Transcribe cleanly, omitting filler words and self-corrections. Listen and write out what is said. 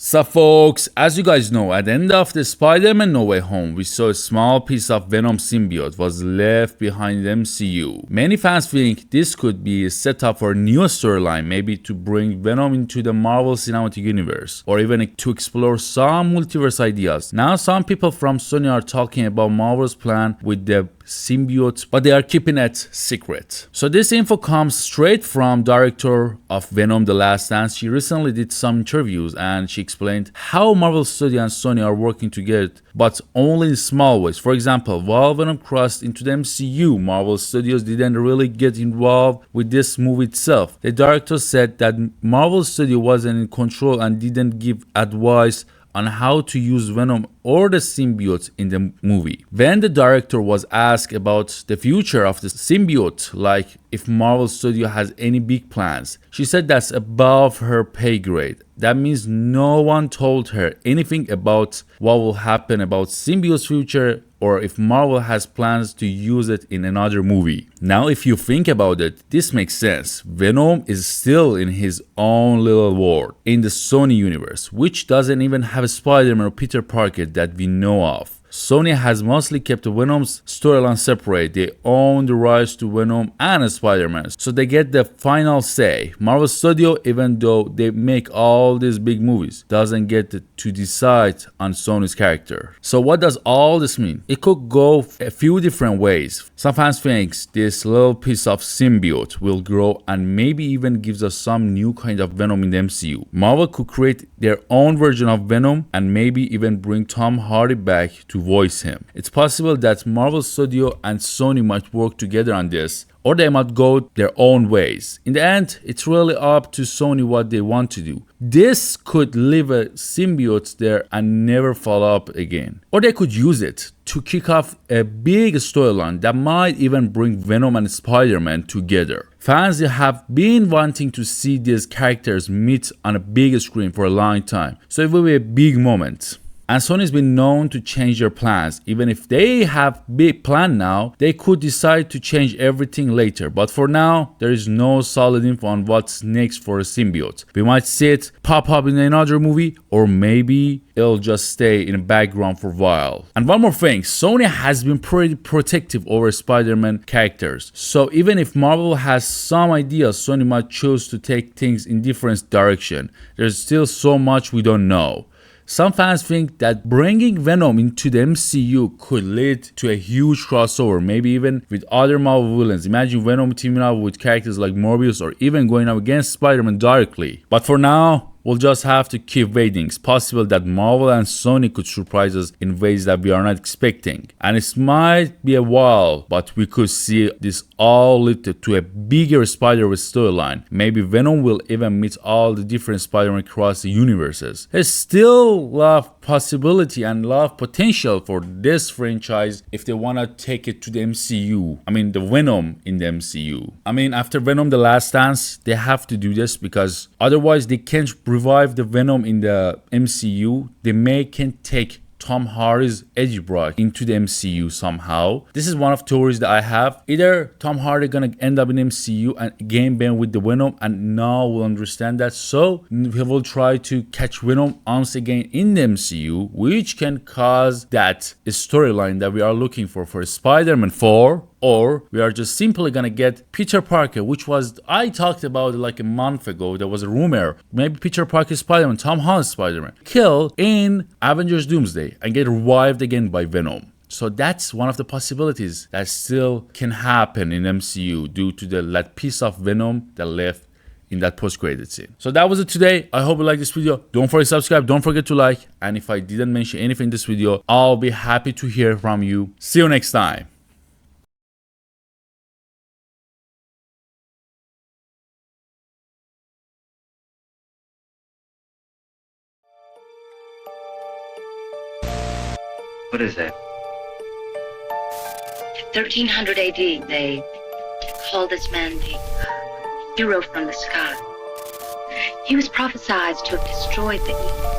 So folks, as you guys know, at the end of the Spider-Man No Way Home, we saw a small piece of Venom symbiote was left behind in the MCU. Many fans think this could be a setup for a new storyline, maybe to bring Venom into the Marvel Cinematic Universe, or even to explore some multiverse ideas. Now some people from Sony are talking about Marvel's plan with the symbiote, but they are keeping it secret. So this info comes straight from director of Venom The Last Dance. She recently did some interviews and she explained how Marvel Studios and Sony are working together, but only in small ways. For example, while Venom crossed into the MCU, Marvel Studios didn't really get involved with this movie itself. The director said that Marvel Studios wasn't in control and didn't give advice on how to use Venom or the symbiote in the movie. When the director was asked about the future of the symbiote, like if Marvel Studio has any big plans, she said that's above her pay grade. That means no one told her anything about what will happen about symbiote's future or if Marvel has plans to use it in another movie. Now if you think about it, this makes sense. Venom is still in his own little world in the Sony universe, which doesn't even have a Spider-Man or Peter Parker that we know of. Sony has mostly kept Venom's storyline separate. They own the rights to Venom and Spider-Man, so they get the final say. Marvel Studio, even though they make all these big movies, doesn't get to decide on Sony's character. So what does all this mean? It could go a few different ways. Some fans think this little piece of symbiote will grow and maybe even gives us some new kind of Venom in the MCU. Marvel could create their own version of Venom and maybe even bring Tom Hardy back to voice him. It's possible that Marvel Studio and Sony might work together on this, or they might go their own ways. In the end, it's really up to Sony what they want to do. This could leave a symbiote there and never follow up again. Or they could use it to kick off a big storyline that might even bring Venom and Spider-Man together. Fans have been wanting to see these characters meet on a big screen for a long time, so it will be a big moment. And Sony's been known to change their plans. Even if they have big plan now, they could decide to change everything later. But for now, there is no solid info on what's next for a symbiote. We might see it pop up in another movie, or maybe it'll just stay in the background for a while. And one more thing, Sony has been pretty protective over Spider-Man characters. So even if Marvel has some ideas, Sony might choose to take things in different direction. There's still so much we don't know. Some fans think that bringing Venom into the MCU could lead to a huge crossover, maybe even with other Marvel villains. Imagine Venom teaming up with characters like Morbius or even going up against Spider-Man directly. But for now, we'll just have to keep waiting. It's possible that Marvel and Sony could surprise us in ways that we are not expecting. And it might be a while, but we could see this all lead to a bigger Spider-Verse storyline. Maybe Venom will even meet all the different Spider-Man across the universes. There's still a lot of possibility and a lot of potential for this franchise if they want to take it to the MCU. I mean, the Venom in the MCU. I mean, after Venom The Last Dance, they have to do this because otherwise they can't revive the Venom in the MCU. They can take Tom Hardy's Eddie Brock into the MCU somehow. This is one of theories that I have. Either Tom Hardy gonna end up in MCU and game ban with the Venom, and now we'll understand that. So he will try to catch Venom once again in the MCU, which can cause that storyline that we are looking for Spider-Man 4. Or we are just simply gonna get Peter Parker, which was, I talked about it like a month ago. There was a rumor, maybe Peter Parker Spider-Man, Tom Holland Spider-Man, killed in Avengers Doomsday and get revived again by Venom. So that's one of the possibilities that still can happen in MCU due to that piece of Venom that left in that post-credit scene. So that was it today. I hope you liked this video. Don't forget to subscribe, don't forget to like, and if I didn't mention anything in this video, I'll be happy to hear from you. See you next time. What is that? 1300 AD, they called this man the hero from the sky. He was prophesied to have destroyed the evil